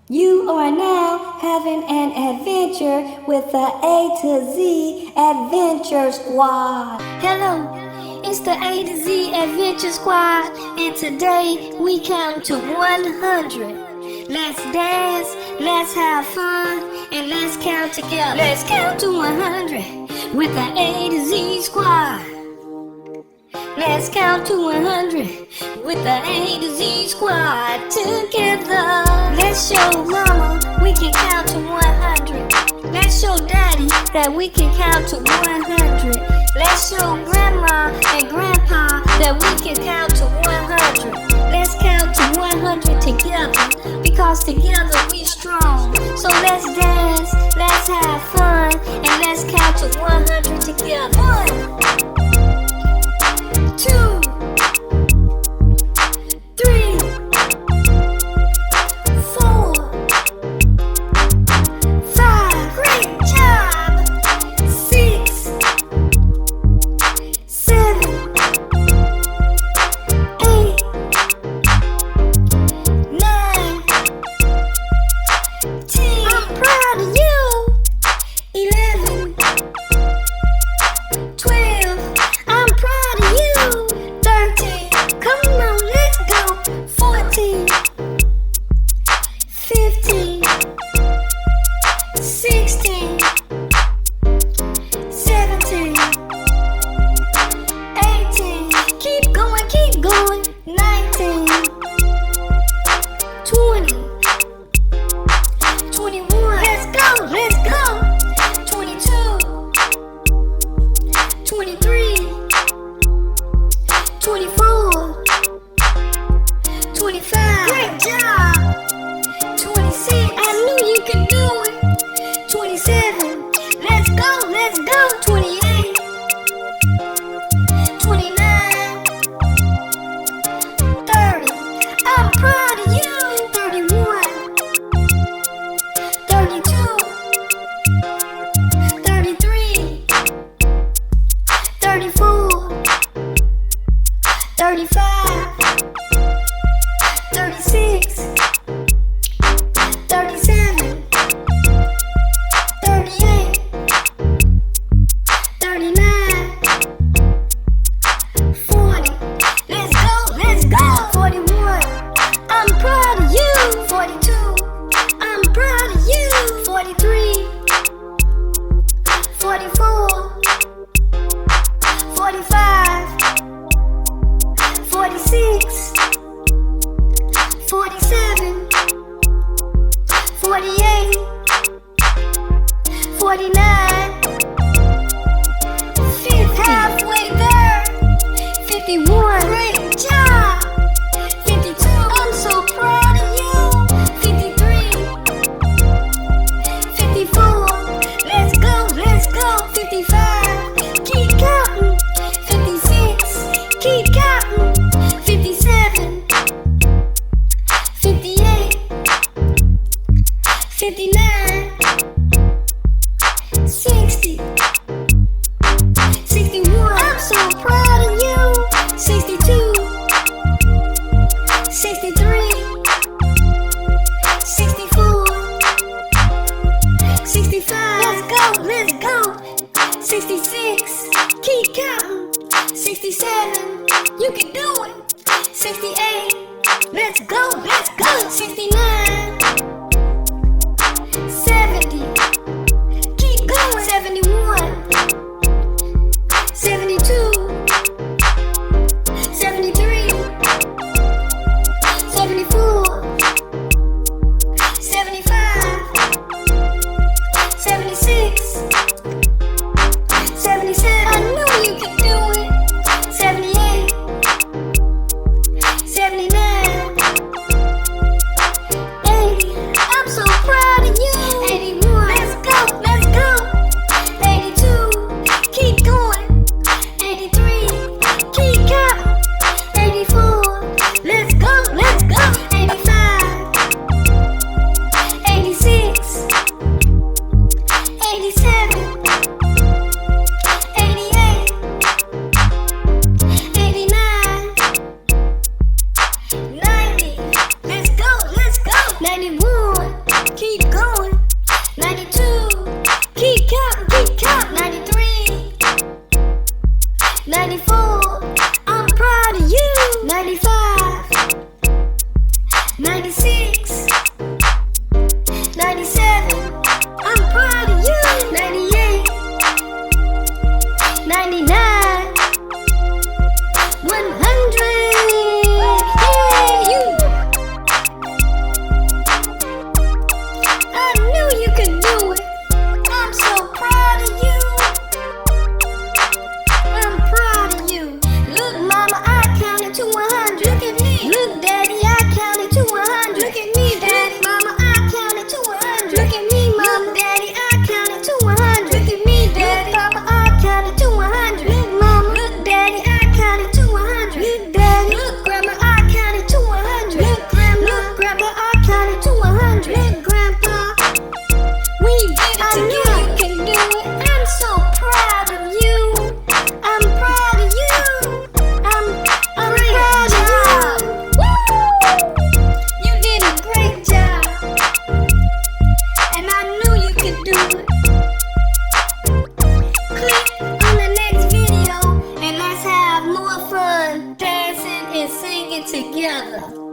You are now having an adventure with the A2Z Adventure Squad. Hello, it's the A2Z Adventure Squad, and today we count to 100. Let's dance, let's have fun, and let's count together. Let's count to 100 with the A2Z Squad. Let's count to 100 with the A2Z Squad together. Let's show mama we can count to 100. Let's show daddy that we can count to 100. Let's show grandma and grandpa that we can count to 100. Let's count to 100 together, because together we strong. So let's dance, let's have fun, and let's count to 100 together. 1, 2, 3, 4, 5, great job, 6, 7, 8, 9, 10, I'm proud of you, 11, 12, I'm proud of you, 13, come on, let's go, 14, 15, 16, 17, 18, keep going, 19, 20, 21, let's go, 22, 23, 24, 25, great job, 26, I knew you could do it, 27, let's go, 28, 29, 30, I'm proud of you, 31, 32, 33, 34, 35, 36, 37, 38, 39, 40, let's go, 41, I'm proud of you, 42, I'm proud of you, 43, 44, 45, 46, 47, 48, 49, 50, halfway there, 51, great job, 52, I'm so proud of you, 53, 54, let's go, 55, keep counting, 56, keep counting, 57, 58, 59, 60, 61, I'm so proud of you, 62, 63, 64, 65, let's go, 66, keep counting, 67, you can do it, 68, let's go, 69, keep going. 92, keep counting. 93, 94, I'm proud of you. 95, 96, 97, I'm proud of you. 98, 99, 100, yeah, you. I knew you could do it. I'm so proud of you. I'm proud of you. Look, mama, I counted to 100. Look at me. Look, daddy, I counted to 100. Look at me, daddy. Mama, I counted to 100. Look at me, mama, daddy, I counted to 100. Look at me, daddy. Look, papa, I counted to 100. Look, mama. Look, daddy, I counted to 100. Look, daddy. Look, grandma, I counted to 100. Look, grandma. Look, grandpa, I counted to 100. Look, grandpa. We did it. I knew you can do it. I'm so proud of you. I'm proud of you. I'm proud of you. Woo! You did a great job. And I knew you could do it. Click on the next video and let's have more fun dancing and singing together.